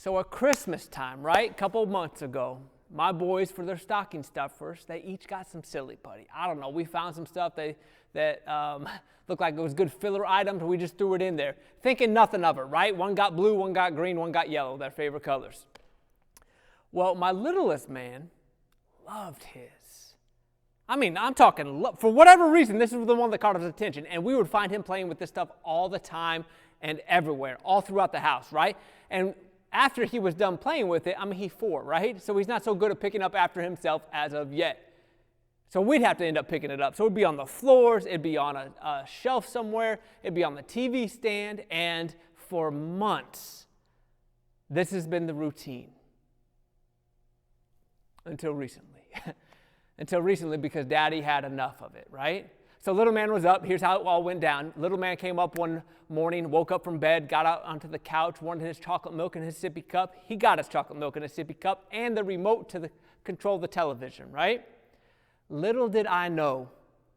So at Christmas time, right, a couple months ago, my boys, for their stocking stuffers, they each got some silly putty. I don't know, we found some stuff that looked like it was good filler items, and we just threw it in there, thinking nothing of it, right? One got blue, one got green, one got yellow, their favorite colors. Well, my littlest man loved his. I mean, I'm talking, for whatever reason, this is the one that caught his attention, and we would find him playing with this stuff all the time and everywhere, all throughout the house, right? And after he was done playing with it, I mean, he's 4, right? So he's not so good at picking up after himself as of yet. So we'd have to end up picking it up. So it'd be on the floors, it'd be on a shelf somewhere, it'd be on the TV stand, and for months, this has been the routine. Until recently. Until recently, because Daddy had enough of it, right? So little man was up. Here's how it all went down. Little man came up one morning, woke up from bed, got out onto the couch, wanted his chocolate milk in his sippy cup. He got his chocolate milk in his sippy cup and the remote to control the television, right? Little did I know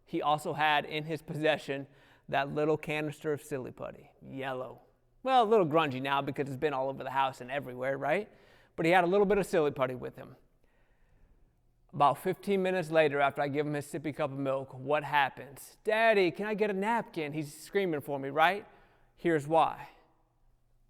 he also had in his possession that little canister of silly putty, yellow. Well, a little grungy now because it's been all over the house and everywhere, right? But he had a little bit of silly putty with him. About 15 minutes later, after I give him his sippy cup of milk, what happens? Daddy, can I get a napkin? He's screaming for me, right? Here's why.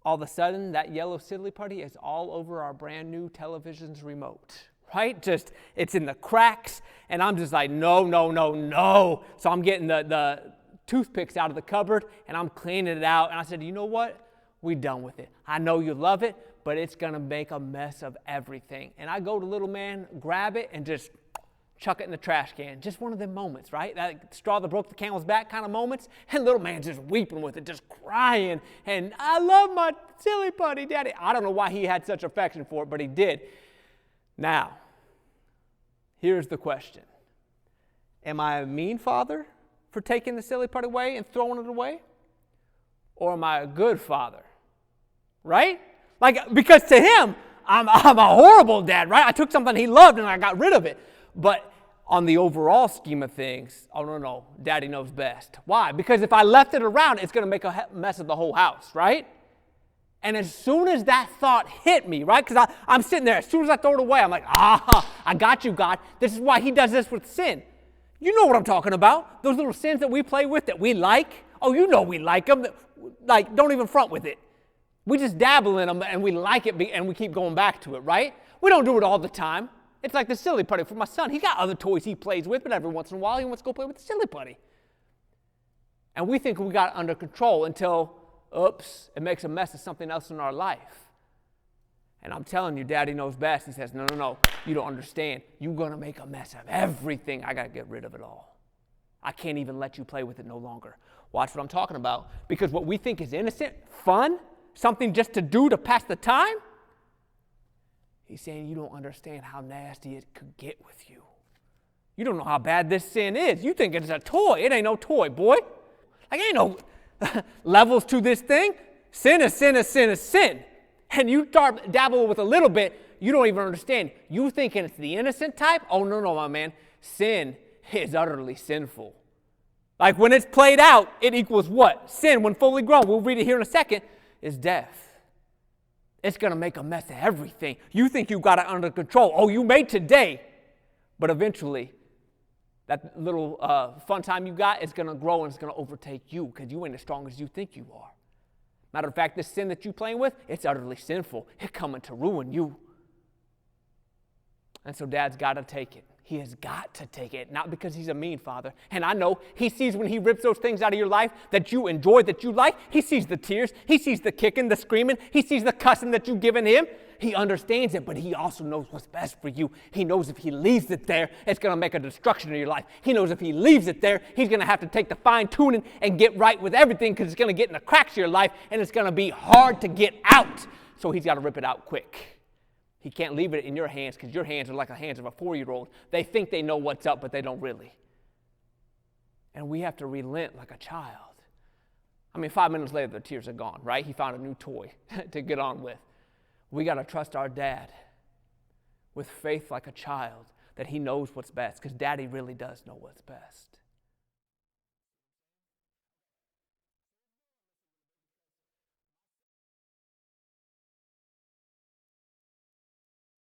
All of a sudden, that yellow silly putty is all over our brand new television's remote, right? Just, it's in the cracks, and I'm just like, no, no, no, no. So I'm getting the toothpicks out of the cupboard, and I'm cleaning it out. And I said, you know what? We're done with it. I know you love it, but it's going to make a mess of everything. And I go to little man, grab it, and just chuck it in the trash can. Just one of them moments, right? That straw that broke the camel's back kind of moments. And little man just weeping with it, just crying. And I love my silly putty, Daddy. I don't know why he had such affection for it, but he did. Now, here's the question. Am I a mean father for taking the silly putty away and throwing it away? Or am I a good father? Right? Like, because to him, I'm a horrible dad, right? I took something he loved and I got rid of it. But on the overall scheme of things, oh, no, Daddy knows best. Why? Because if I left it around, it's going to make a mess of the whole house, right? And as soon as that thought hit me, right? Because I'm sitting there, as soon as I throw it away, I'm like, I got you, God. This is why he does this with sin. You know what I'm talking about. Those little sins that we play with that we like. Oh, you know we like them. Like, don't even front with it. We just dabble in them and we like it and we keep going back to it, right? We don't do it all the time. It's like the silly putty for my son. He's got other toys he plays with, but every once in a while he wants to go play with the silly putty. And we think we got it under control until, oops, it makes a mess of something else in our life. And I'm telling you, Daddy knows best. He says, no, you don't understand. You're going to make a mess of everything. I got to get rid of it all. I can't even let you play with it no longer. Watch what I'm talking about. Because what we think is innocent, fun, something just to do to pass the time, he's saying you don't understand how nasty it could get with you. You don't know how bad this sin is. You think it's a toy. It ain't no toy, boy. Like, ain't no levels to this thing. Sin is sin is sin is sin. And you start dabbling with a little bit, you don't even understand. You thinking it's the innocent type? Oh, no, my man. Sin is utterly sinful. Like when it's played out, it equals what? Sin, when fully grown, we'll read it here in a second, is death. It's going to make a mess of everything. You think you got it under control. Oh, you made today. But eventually, that little fun time you got is going to grow and it's going to overtake you because you ain't as strong as you think you are. Matter of fact, this sin that you're playing with, it's utterly sinful. It's coming to ruin you. And so Dad's got to take it. He has got to take it, not because he's a mean father. And I know he sees when he rips those things out of your life that you enjoy, that you like. He sees the tears. He sees the kicking, the screaming. He sees the cussing that you've given him. He understands it, but he also knows what's best for you. He knows if he leaves it there, it's going to make a destruction in your life. He knows if he leaves it there, he's going to have to take the fine tuning and get right with everything because it's going to get in the cracks of your life and it's going to be hard to get out. So he's got to rip it out quick. He can't leave it in your hands because your hands are like the hands of a 4-year-old. They think they know what's up, but they don't really. And we have to relent like a child. I mean, 5 minutes later, the tears are gone, right? He found a new toy to get on with. We got to trust our dad with faith like a child that he knows what's best because Daddy really does know what's best.